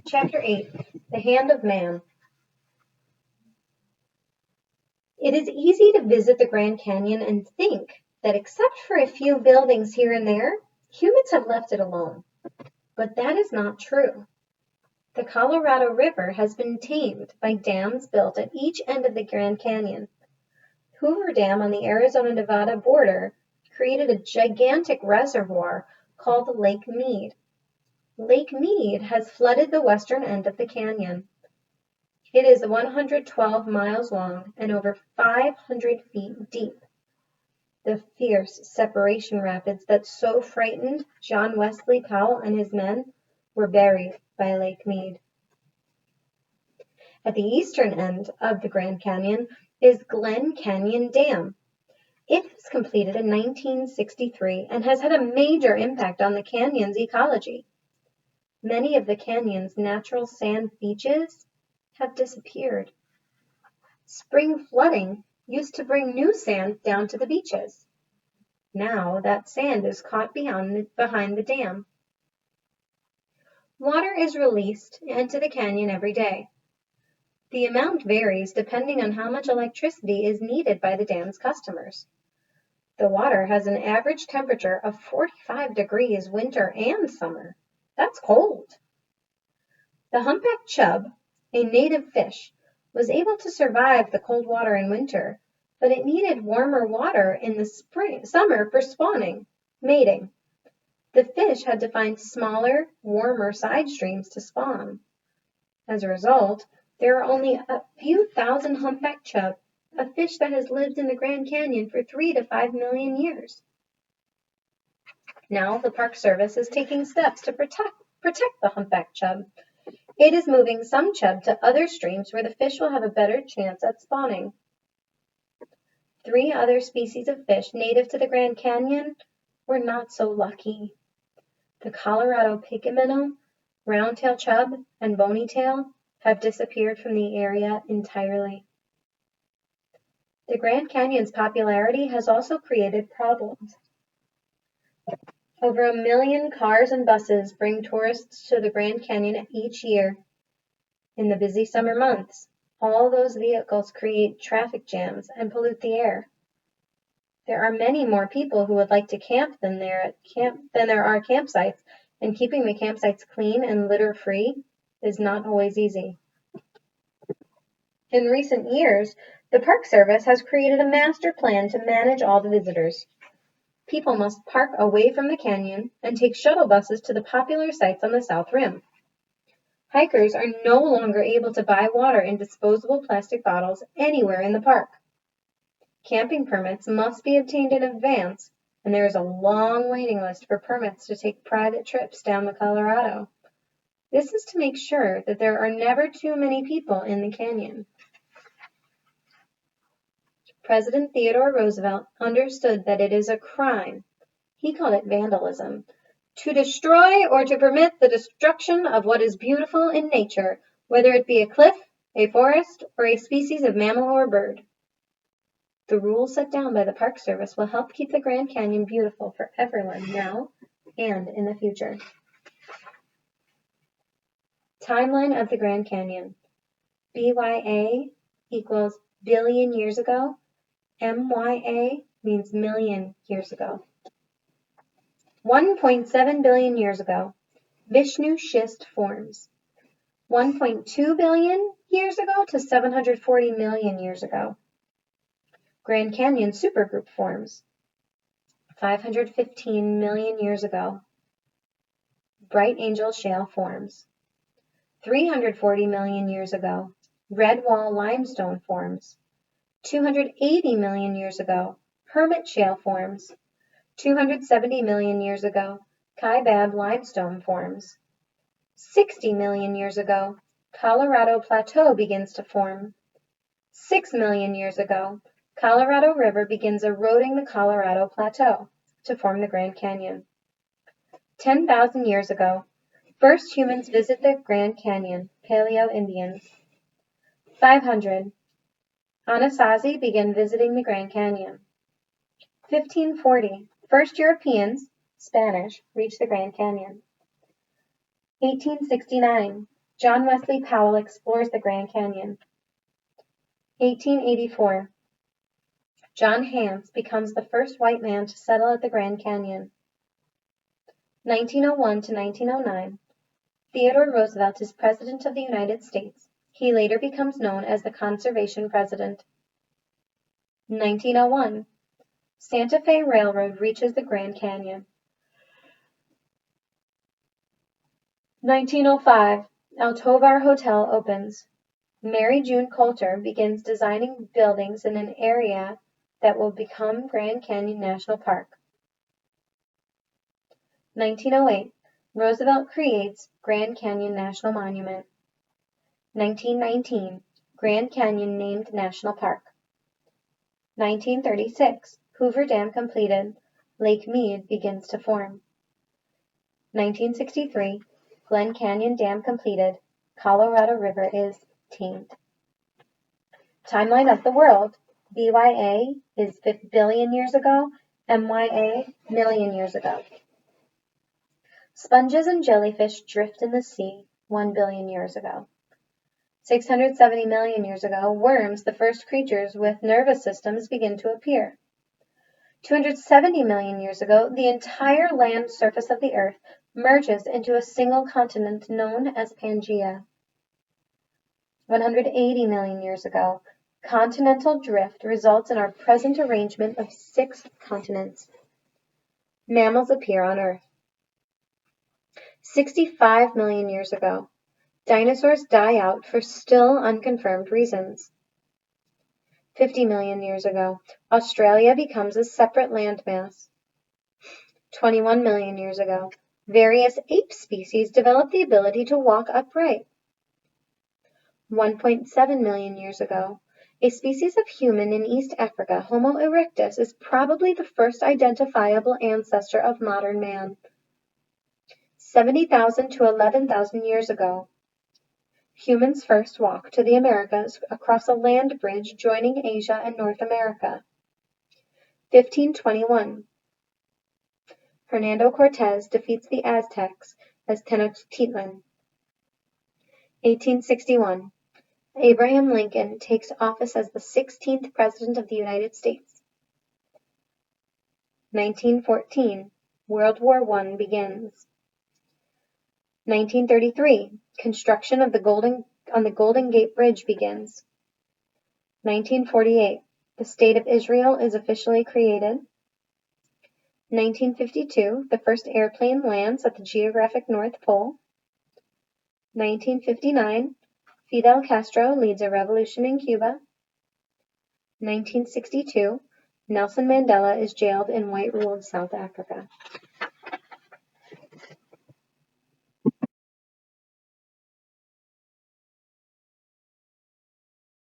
Chapter 8, The Hand of Man. It is easy to visit the Grand Canyon and think that except for a few buildings here and there, humans have left it alone. But that is not true. The Colorado River has been tamed by dams built at each end of the Grand Canyon. Hoover Dam on the Arizona-Nevada border created a gigantic reservoir called Lake Mead. Lake Mead has flooded the western end of the canyon. It is 112 miles long and over 500 feet deep. The fierce separation rapids that so frightened John Wesley Powell and his men were buried by Lake Mead. At the eastern end of the Grand Canyon is Glen Canyon Dam. It was completed in 1963 and has had a major impact on the canyon's ecology. Many of the canyon's natural sand beaches have disappeared. Spring flooding used to bring new sand down to the beaches. Now that sand is caught behind the dam. Water is released into the canyon every day. The amount varies depending on how much electricity is needed by the dam's customers. The water has an average temperature of 45 degrees winter and summer. That's cold. The humpback chub, a native fish, was able to survive the cold water in winter, but it needed warmer water in the summer for spawning, mating. The fish had to find smaller, warmer side streams to spawn. As a result, there are only a few thousand humpback chub, a fish that has lived in the Grand Canyon for 3 to 5 million years. Now the Park Service is taking steps to protect the humpback chub. It is moving some chub to other streams where the fish will have a better chance at spawning. 3 other species of fish native to the Grand Canyon were not so lucky. The Colorado pike minnow, roundtail chub, and bonytail have disappeared from the area entirely. The Grand Canyon's popularity has also created problems. Over 1 million cars and buses bring tourists to the Grand Canyon each year. In the busy summer months, all those vehicles create traffic jams and pollute the air. There are many more people who would like to camp than there are campsites, and keeping the campsites clean and litter-free is not always easy. In recent years, the Park Service has created a master plan to manage all the visitors. People must park away from the canyon and take shuttle buses to the popular sites on the South Rim. Hikers are no longer able to buy water in disposable plastic bottles anywhere in the park. Camping permits must be obtained in advance, and there is a long waiting list for permits to take private trips down the Colorado. This is to make sure that there are never too many people in the canyon. President Theodore Roosevelt understood that it is a crime, he called it vandalism, to destroy or to permit the destruction of what is beautiful in nature, whether it be a cliff, a forest, or a species of mammal or bird. The rules set down by the Park Service will help keep the Grand Canyon beautiful for everyone now and in the future. Timeline of the Grand Canyon. BYA equals billion years ago. MYA means million years ago. 1.7 billion years ago, Vishnu schist forms. 1.2 billion years ago to 740 million years ago. Grand Canyon supergroup forms. 515 million years ago. Bright Angel Shale forms. 340 million years ago, Red Wall Limestone forms. 280 million years ago, Hermit Shale forms. 270 million years ago, Kaibab Limestone forms. 60 million years ago, Colorado Plateau begins to form. 6 million years ago, Colorado River begins eroding the Colorado Plateau to form the Grand Canyon. 10,000 years ago, first humans visit the Grand Canyon, Paleo-Indians. 500, Anasazi began visiting the Grand Canyon. 1540, first Europeans, Spanish, reached the Grand Canyon. 1869, John Wesley Powell explores the Grand Canyon. 1884. John Hance becomes the first white man to settle at the Grand Canyon. 1901 to 1909. Theodore Roosevelt is President of the United States. He later becomes known as the Conservation President. 1901. Santa Fe Railroad reaches the Grand Canyon. 1905. El Tovar Hotel opens. Mary June Coulter begins designing buildings in an area that will become Grand Canyon National Park. 1908. Roosevelt creates Grand Canyon National Monument. 1919. Grand Canyon named National Park. 1936. Hoover Dam completed. Lake Mead begins to form. 1963. Glen Canyon Dam completed. Colorado River is tamed. Timeline of the world. BYA is billion years ago. MYA, million years ago. Sponges and jellyfish drift in the sea 1 billion years ago. 670 million years ago, worms, the first creatures with nervous systems, begin to appear. 270 million years ago, the entire land surface of the Earth merges into a single continent known as Pangaea. 180 million years ago, continental drift results in our present arrangement of 6 continents. Mammals appear on Earth. 65 million years ago, dinosaurs die out for still unconfirmed reasons. 50 million years ago, Australia becomes a separate landmass. 21 million years ago, various ape species develop the ability to walk upright. 1.7 million years ago, a species of human in East Africa, Homo erectus, is probably the first identifiable ancestor of modern man. 70,000 to 11,000 years ago, humans first walk to the Americas across a land bridge joining Asia and North America. 1521. Hernando Cortez defeats the Aztecs as Tenochtitlan. 1861. Abraham Lincoln takes office as the 16th President of the United States. 1914. World War I begins. 1933. Construction of the Golden Gate Bridge begins. 1948. The State of Israel is officially created. 1952. The first airplane lands at the geographic North Pole. 1959. Fidel Castro leads a revolution in Cuba. 1962. Nelson Mandela is jailed in white-ruled South Africa.